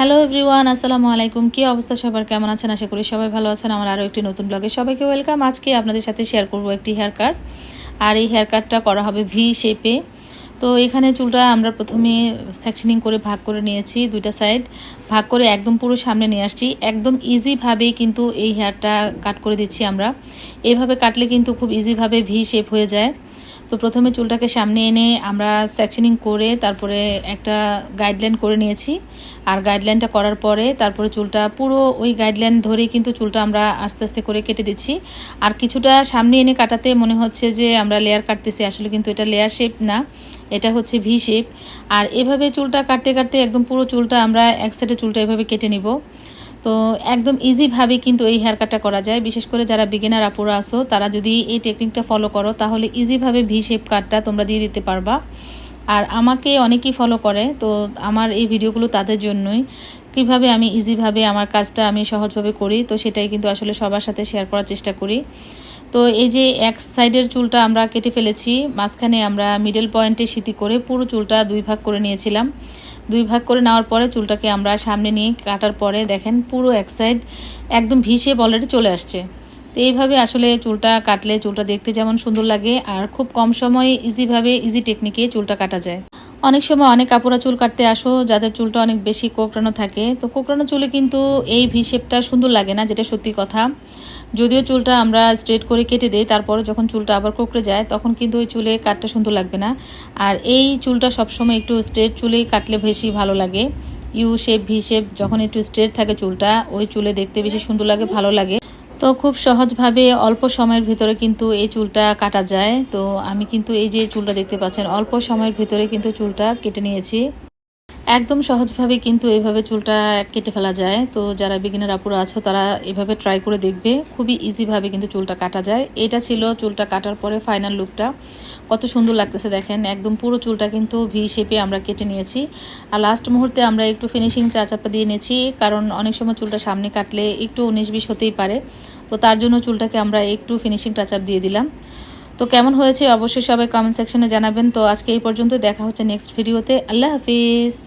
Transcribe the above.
Hello everyone, আসসালামু আলাইকুম। কী অবস্থা সবার, কেমন আছেন? আশা করি সবাই ভালো আছেন। আমার আরও একটি নতুন ব্লগে সবাইকে ওয়েলকাম। আজকে আপনাদের সাথে শেয়ার করব একটি হেয়ার কাট। আর এই হেয়ার কাটটা করা হবে ভি শেপে। তো এখানে চুলটা আমরা প্রথমে সেকশনিং করে ভাগ করে নিয়েছি, দুইটা সাইড ভাগ করে একদম পুরো সামনে নিয়ে আসছি। একদম ইজিভাবেই কিন্তু এই হেয়ারটা কাট করে দিচ্ছি আমরা। এইভাবে কাটলে কিন্তু খুব ইজিভাবে ভি শেপ হয়ে যায়। তো প্রথমে চুলটাকে সামনে এনে আমরা সেকশনিং করে তারপরে একটা গাইডলাইন করে নিয়েছি। আর গাইডলাইনটা করার পরে তারপরে চুলটা পুরো ওই গাইডলাইন ধরেই কিন্তু চুলটা আমরা আস্তে আস্তে করে কেটে দিচ্ছি। আর কিছুটা সামনে এনে কাটাতে মনে হচ্ছে যে আমরা লেয়ার কাটতেছি, আসলে কিন্তু এটা লেয়ার শেপ না, এটা হচ্ছে ভি শেপ। আর এভাবে চুলটা কাটতে কাটতে একদম পুরো চুলটা আমরা এক সাইডে চুলটা এভাবে কেটে নিব। তো একদম ইজিভাবে কিন্তু এই হেয়ার কাটটা করা যায়। বিশেষ করে যারা বিগিনার আপুরা আসো, তারা যদি এই টেকনিকটা ফলো করো তাহলে ইজিভাবে ভি শেপ কাটটা তোমরা দিয়ে দিতে পারবা। আর আমাকে অনেকেই ফলো করে, তো আমার এই ভিডিওগুলো তাদের জন্যই, কিভাবে আমি ইজিভাবে আমার কাজটা আমি সহজভাবে করি, তো সেটাই কিন্তু আসলে সবার সাথে শেয়ার করার চেষ্টা করি। তো এই যে এক সাইডের চুলটা আমরা কেটে ফেলেছি, মাঝখানে আমরা মিডল পয়েন্টে সিঁথি করে পুরো চুলটা দুই ভাগ করে নিয়েছিলাম। দুই ভাগ করে নেওয়ার পরে চুলটাকে আমরা সামনে নিয়ে কাটার পরে দেখেন পুরো এক সাইড একদম ভি শেপ অলরেডি চলে আসছে। তো এইভাবে আসলে চুলটা কাটলে চুলটা দেখতে যেমন সুন্দর লাগে আর খুব কম সময়ে ইজিভাবে ইজি টেকনিকে চুলটা কাটা যায়। অনেক সময় অনেক কাপড়া চুল কাটতে আসো যাদের চুলটা অনেক বেশি কোঁকড়ানো থাকে, তো কোঁকড়ানো চুলে কিন্তু এই ভি শেপটা সুন্দর লাগে না, যেটা সত্যি কথা। যদিও চুলটা আমরা স্ট্রেট করে কেটে দিই, তারপরে যখন চুলটা আবার কোঁকড়ে যায় তখন কিন্তু ওই চুলে কাটটা সুন্দর লাগবে না। আর এই চুলটা সবসময় একটু স্ট্রেট চুলেই কাটলে বেশি ভালো লাগে। ইউ শেপ ভি শেপ যখন একটু স্ট্রেট থাকে চুলটা, ওই চুলে দেখতে বেশি সুন্দর লাগে, ভালো লাগে। তো খুব সহজভাবে অল্প সময়ের ভিতরে কিন্তু এই চুলটা কাটা যায়। তো আমি কিন্তু এই যে চুলটা দেখতে পাচ্ছেন, অল্প সময়ের ভিতরে কিন্তু চুলটা কেটে নিয়েছি। একদম সহজভাবে কিন্তু এইভাবে চুলটা কেটে ফেলা যায়। তো যারা বিগিনার আপুরা আছো তারা এভাবে ট্রাই করে দেখবে, খুবই ইজিভাবে কিন্তু চুলটা কাটা যায়। এটা ছিল চুলটা কাটার পরে ফাইনাল লুকটা, কত সুন্দর লাগতেছে দেখেন। একদম পুরো চুলটা কিন্তু ভি শেপে আমরা কেটে নিয়েছি। আর লাস্ট মুহূর্তে আমরা একটু ফিনিশিং চাচাপা দিয়ে নিয়েছি, কারণ অনেক সময় চুলটা সামনে কাটলে একটু 19-20 হতেই পারে। তো তার জন্য চুলটাকে আমরা একটু ফিনিশিং টাচআপ দিয়ে দিলাম। তো কেমন হয়েছে অবশ্যই সবাই কমেন্ট সেকশনে জানাবেন। তো আজকে এই পর্যন্ত, দেখা হচ্ছে নেক্সট ভিডিওতে। আল্লাহ হাফিজ।